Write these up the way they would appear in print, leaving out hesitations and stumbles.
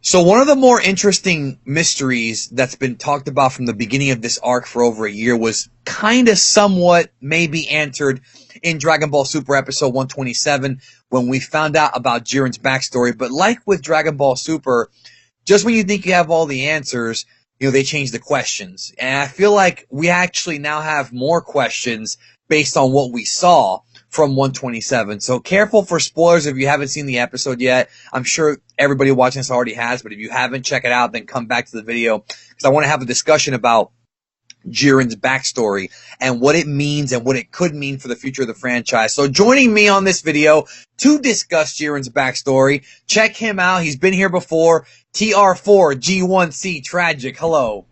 So one of the more interesting mysteries that's been talked about from the beginning of this arc for over a year was kind of somewhat maybe answered in Dragon Ball Super episode 127 when we found out about Jiren's backstory. But like with Dragon Ball Super, just when you think you have all the answers, they change the questions. And I feel like we actually now have more questions based on what we saw from 127. So careful for spoilers if you haven't seen the episode yet. I'm sure everybody watching this already has, but if you haven't, check it out, then come back to the video because I want to have a discussion about Jiren's backstory and what it means and what it could mean for the future of the franchise. So joining me on this video to discuss Jiren's backstory, check him out. He's been here before. TR4G1C Tragic. Hello.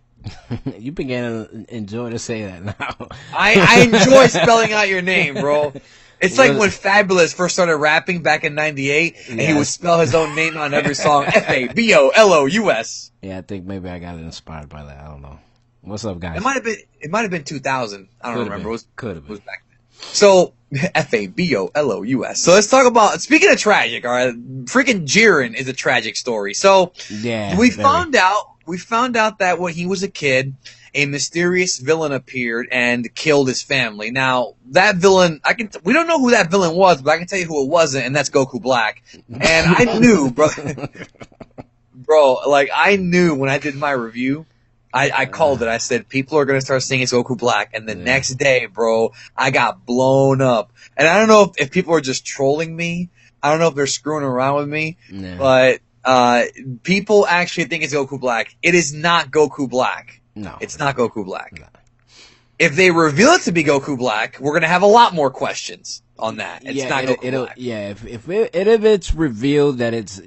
You began to enjoy to say that now. I enjoy spelling out your name, bro. It's like when Fabulous first started rapping back in 98, and he would spell his own name on every song. Fabolous. Yeah, I think maybe I got inspired by that. I don't know. What's up, guys? It might have been 2000. I don't remember. Could have been. It was back then. So Fabolous. So let's talk about, speaking of tragic, all right, freaking Jiren is a tragic story. So yeah, we found out that when he was a kid, a mysterious villain appeared and killed his family. Now, that villain, we don't know who that villain was, but I can tell you who it wasn't, and that's Goku Black. And I knew, bro, like I knew when I did my review, I called it. I said, people are going to start saying it's Goku Black. And the next day, bro, I got blown up. And I don't know if people are just trolling me. I don't know if they're screwing around with me. But people actually think it's Goku Black. It is not Goku Black. No. It's not Goku Black. No. If they reveal it to be Goku Black, we're going to have a lot more questions on that. It's not Goku Black. Yeah, if it's revealed that it's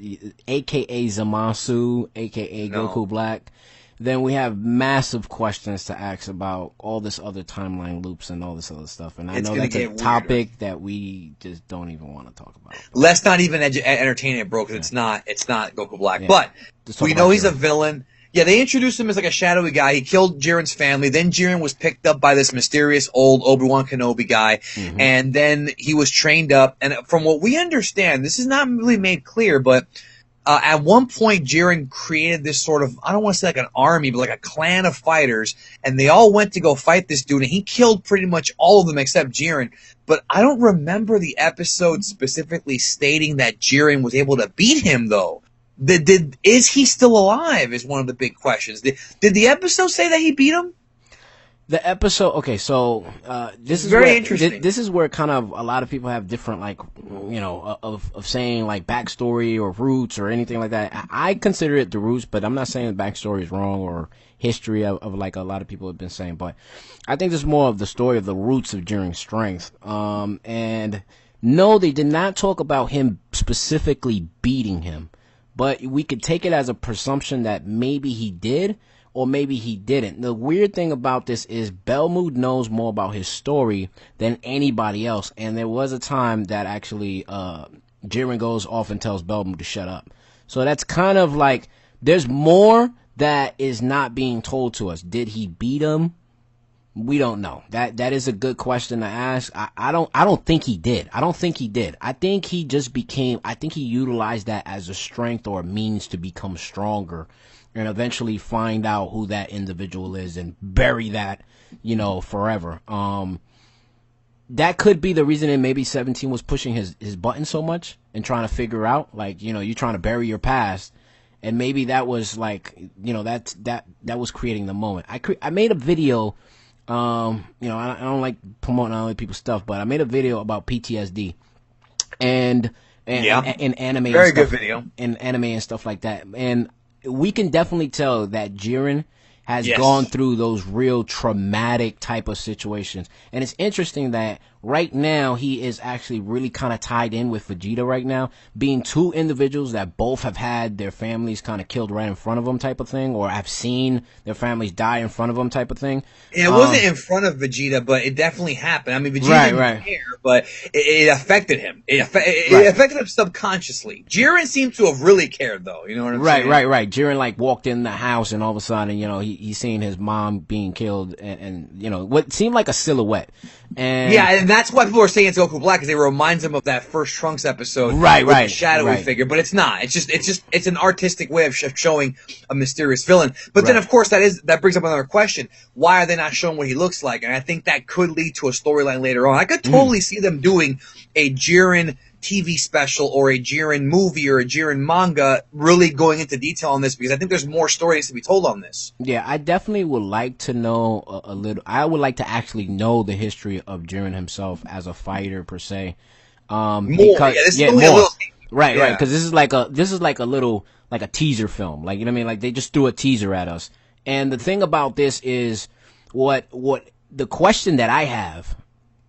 AKA Zamasu, AKA Goku Black, then we have massive questions to ask about all this other timeline loops and all this other stuff. And I know that's a topic that we just don't even want to talk about. Let's not even entertain it, bro, because it's not Goku Black. Yeah. But we know he's a villain. Yeah, they introduced him as like a shadowy guy. He killed Jiren's family. Then Jiren was picked up by this mysterious old Obi-Wan Kenobi guy. Mm-hmm. And then he was trained up. And from what we understand, this is not really made clear, but at one point, Jiren created this sort of, I don't want to say like an army, but like a clan of fighters. And they all went to go fight this dude. And he killed pretty much all of them except Jiren. But I don't remember the episode specifically stating that Jiren was able to beat him, though. Is he still alive is one of the big questions. Did the episode say that he beat him? The episode, okay, so this is very interesting. This is where kind of a lot of people have different, like, of saying like backstory or roots or anything like that. I consider it the roots, but I'm not saying the backstory is wrong or history of like a lot of people have been saying. But I think this is more of the story of the roots of Jiren's strength. And no, they did not talk about him specifically beating him. But we could take it as a presumption that maybe he did or maybe he didn't. The weird thing about this is Belmood knows more about his story than anybody else. And there was a time that actually Jiren goes off and tells Belmood to shut up. So that's kind of like there's more that is not being told to us. Did he beat him? We don't know. That is a good question to ask. I don't think he did. I think he just I think he utilized that as a strength or a means to become stronger and eventually find out who that individual is and bury that, forever. That could be the reason that maybe 17 was pushing his button so much and trying to figure out, like, you're trying to bury your past. And maybe that was like, that was creating the moment. I made a video. I don't like promoting other people's stuff, but I made a video about PTSD and anime. Very good video. And anime and stuff like that. And we can definitely tell that Jiren has gone through those real traumatic type of situations. And it's interesting that right now he is actually really kind of tied in with Vegeta right now, being two individuals that both have had their families kind of killed right in front of them type of thing, or have seen their families die in front of them type of thing. It wasn't in front of Vegeta, but it definitely happened. I mean, Vegeta didn't care, but it affected him. It affected him subconsciously. Jiren seems to have really cared, though. You know what I'm saying? Right. Jiren, like, walked in the house and all of a sudden, he's seen his mom being killed and what seemed like a silhouette. And yeah, and that's why people are saying it's Goku Black, because it reminds them of that first Trunks episode, Right, with right, the shadowy right. figure. But it's not. It's an artistic way of showing a mysterious villain. But then, of course, that brings up another question: why are they not showing what he looks like? And I think that could lead to a storyline later on. I could totally see them doing a Jiren TV special or a Jiren movie or a Jiren manga, really going into detail on this, because I think there's more stories to be told on this. Yeah, I definitely would like to know a little. I would like to actually know the history of Jiren himself as a fighter per se. Because this is only a little, right, because this is like a little, like a teaser film. Like, you know what I mean? Like, they just threw a teaser at us. And the thing about this is, what the question that I have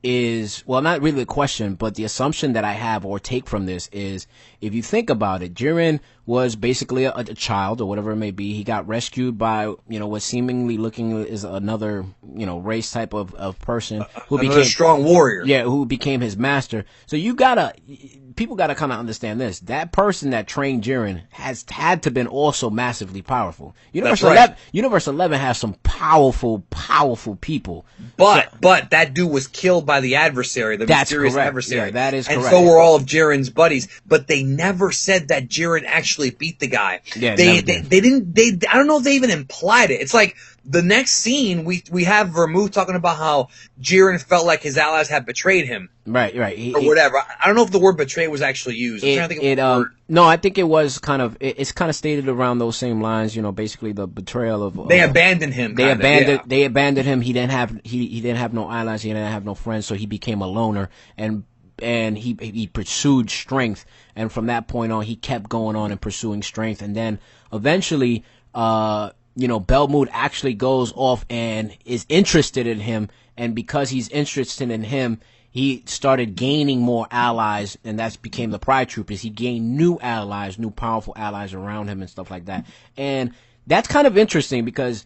is, well, not really a question, but the assumption that I have or take from this is, if you think about it, Jiren was basically a child or whatever it may be. He got rescued by, what seemingly looking is another, race type of person who became a strong warrior. Yeah, who became his master. So people gotta kind of understand this. That person that trained Jiren has had to been also massively powerful. Universe 11 has some powerful people. But that dude was killed by the adversary, the mysterious adversary. Yeah, that is correct. correct. And so were all of Jiren's buddies. But they never said that Jiren actually beat the guy. Yeah, they didn't. I don't know if they even implied it. It's like the next scene we have Vermouth talking about how Jiren felt like his allies had betrayed him. Right. Or whatever. I don't know if the word betray was actually used. I'm trying to think of the word. No, I think it was kind of. It's kind of stated around those same lines. Basically the betrayal of. They abandoned him. They abandoned him. He didn't have no allies. He didn't have no friends. So he became a loner, and he pursued strength. And from that point on, he kept going on and pursuing strength. And then eventually, Belmood actually goes off and is interested in him. And because he's interested in him, he started gaining more allies, and that became the Pride Troopers. He gained new allies, new powerful allies around him and stuff like that. And that's kind of interesting because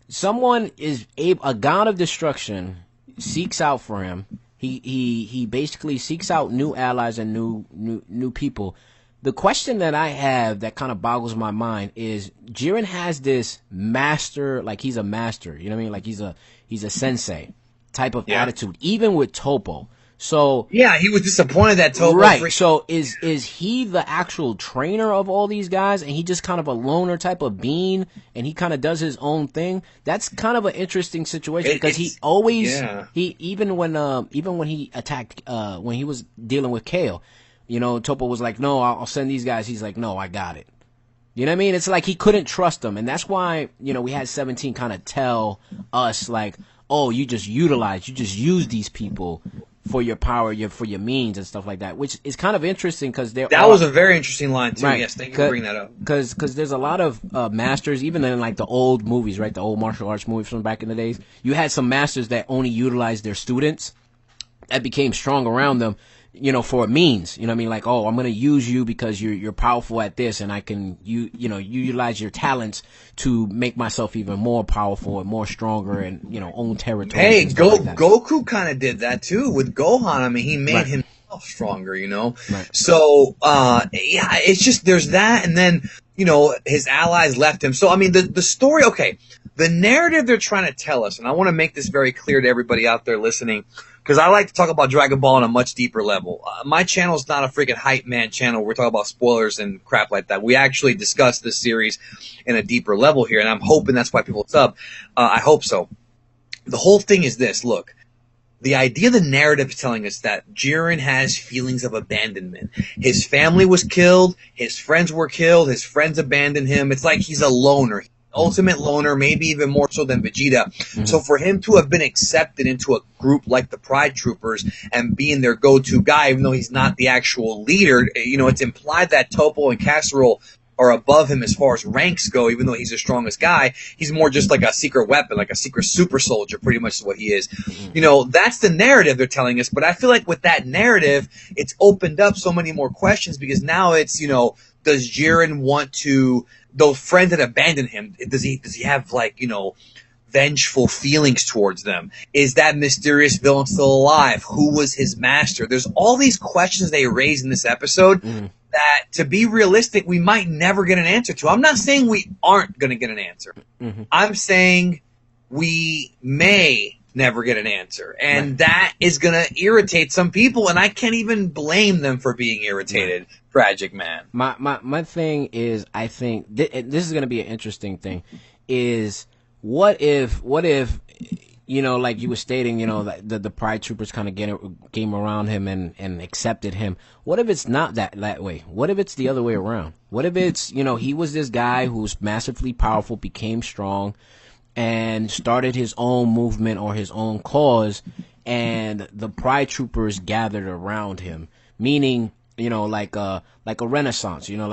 someone a god of destruction seeks out for him. He basically seeks out new allies and new people. The question that I have that kind of boggles my mind is Jiren has this master, like he's a master, you know what I mean? Like he's a sensei type of attitude, even with Toppo. So yeah, he was disappointed that Toppo. Right. So is he the actual trainer of all these guys, and he just kind of a loner type of being, and he kind of does his own thing? That's kind of an interesting situation because he always even when he attacked when he was dealing with Kale, Toppo was like, no, I'll send these guys. He's like, no, I got it. You know what I mean? It's like he couldn't trust them, and that's why we had 17 kind of tell us like, oh, you just use these people for your power, for your means and stuff like that, which is kind of interesting because that was a very interesting line too. Right. Yes, thank you for bringing that up. Because there's a lot of masters, even in like the old movies, right? The old martial arts movies from back in the days. You had some masters that only utilized their students that became strong around them, for a means. You know what I mean? Like, oh, I'm going to use you because you're powerful at this, and I can utilize your talents to make myself even more powerful and more stronger and own territory. Hey, Goku kind of did that too with Gohan. I mean, he made himself stronger. Right. So it's just there's that, and then his allies left him. So I mean, the story. Okay, the narrative they're trying to tell us, and I want to make this very clear to everybody out there listening, because I like to talk about Dragon Ball on a much deeper level. My channel is not a freaking hype man channel where we're talking about spoilers and crap like that. We actually discuss this series in a deeper level here, and I'm hoping that's why people sub. I hope so. The whole thing is this. Look, the idea, the narrative is telling us that Jiren has feelings of abandonment. His family was killed. His friends were killed. His friends abandoned him. It's like he's a loner. Ultimate loner, maybe even more so than Vegeta. Mm-hmm. So for him to have been accepted into a group like the Pride Troopers and being their go-to guy, even though he's not the actual leader, it's implied that Toppo and Casserole are above him as far as ranks go, even though he's the strongest guy. He's more just like a secret weapon, like a secret super soldier, pretty much is what he is. Mm-hmm. That's the narrative they're telling us. But I feel like with that narrative, it's opened up so many more questions because now it's, does Jiren want to... Those friends that abandoned him, does he have vengeful feelings towards them? Is that mysterious villain still alive? Who was his master? There's all these questions they raise in this episode that, to be realistic, we might never get an answer to. I'm not saying we aren't going to get an answer. Mm-hmm. I'm saying we may never get an answer. And that is going to irritate some people, and I can't even blame them for being irritated. Tragic man. My thing is, I think this is going to be an interesting thing, is what if you know, like you were stating, you know, the Pride Troopers kind of came around him and accepted him. What if it's not that way? What if it's the other way around? What if it's, you know, he was this guy who's massively powerful, became strong, and started his own movement or his own cause, and the Pride Troopers gathered around him, meaning, you know, like a renaissance, you know,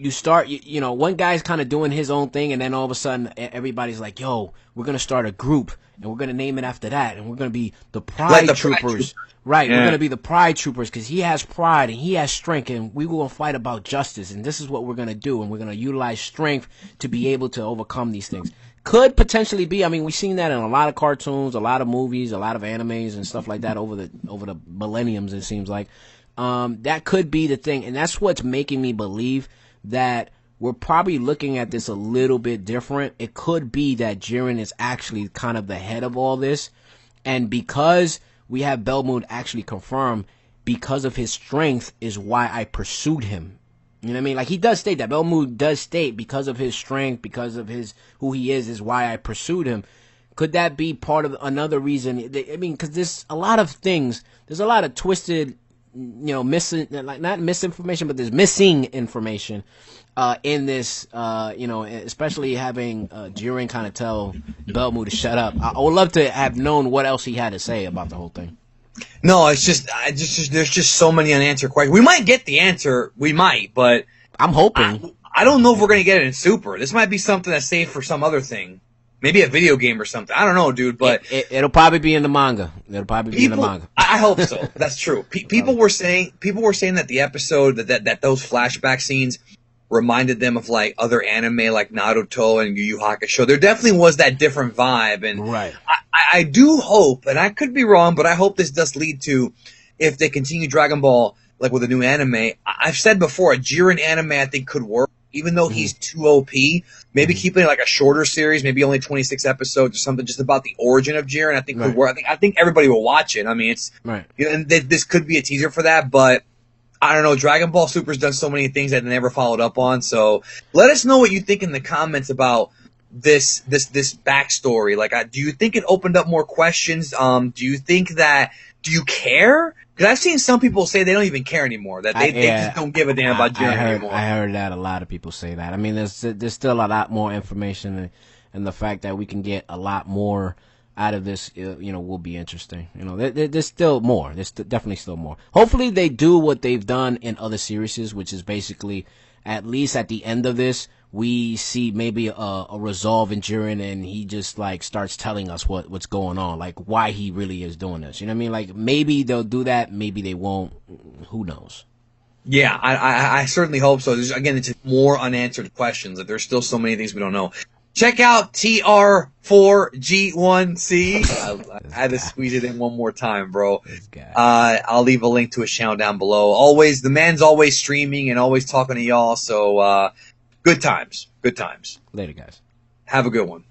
you start, you know, one guy's kind of doing his own thing, and then all of a sudden everybody's like, yo, we're going to start a group, and we're going to name it after that, and we're going to be the Pride Troopers. Right, we're going to be the Pride Troopers because he has pride and he has strength, and we will fight about justice, and this is what we're going to do, and we're going to utilize strength to be able to overcome these things. Could potentially be, I mean, we've seen that in a lot of cartoons, a lot of movies, a lot of animes and stuff like that over the millenniums, it seems like. That could be the thing, and that's what's making me believe that we're probably looking at this a little bit different. It could be that Jiren is actually kind of the head of all this, and because we have Belmood actually confirm, because of his strength is why I pursued him. You know what I mean? Like, he does state that. Belmood does state, because of his strength, because of who he is why I pursued him. Could that be part of another reason? I mean, because there's a lot of things. There's a lot of twisted, you know, not misinformation, but there's missing information in this, you know, especially having Jiren kind of tell Belmood to shut up. I would love to have known what else he had to say about the whole thing. No, it's just, there's just so many unanswered questions. We might get the answer. We might, but I'm hoping. I don't know if we're going to get it in Super. This might be something that's saved for some other thing. Maybe a video game or something. I don't know, dude, but it'll probably be in the manga. I hope so. That's true. People were saying that the episode that those flashback scenes reminded them of like other anime like Naruto and Yu Yu Hakusho. There definitely was that different vibe, and right. I do hope, and I could be wrong, but I hope this does lead to, if they continue Dragon Ball like with a new anime. I've said before, a Jiren anime I think could work. Even though he's too OP, maybe keeping it like a shorter series, maybe only 26 episodes or something, just about the origin of Jiren, I think could work. I think everybody will watch it. I mean, it's right. You know, and this could be a teaser for that, but I don't know. Dragon Ball Super's done so many things that they never followed up on. So let us know what you think in the comments about this backstory. Like, do you think it opened up more questions? Do you care? Because I've seen some people say they don't even care anymore. That they just don't give a damn about Jiren anymore. I heard that a lot of people say that. I mean, there's still a lot more information, and the fact that we can get a lot more out of this, you know, will be interesting. You know, there's still more. There's definitely still more. Hopefully, they do what they've done in other series, which is basically, at least at the end of this, we see maybe a resolve in Jiren, and he just like starts telling us what's going on, like why he really is doing this. You know what I mean? Like, maybe they'll do that, maybe they won't. Who knows? Yeah, I certainly hope so. Again, it's more unanswered questions. Like, there's still so many things we don't know. Check out TR4G1C. I had to squeeze it in one more time, bro. I'll leave a link to his channel down below. Always, the man's always streaming and always talking to y'all. So, good times. Good times. Later, guys. Have a good one.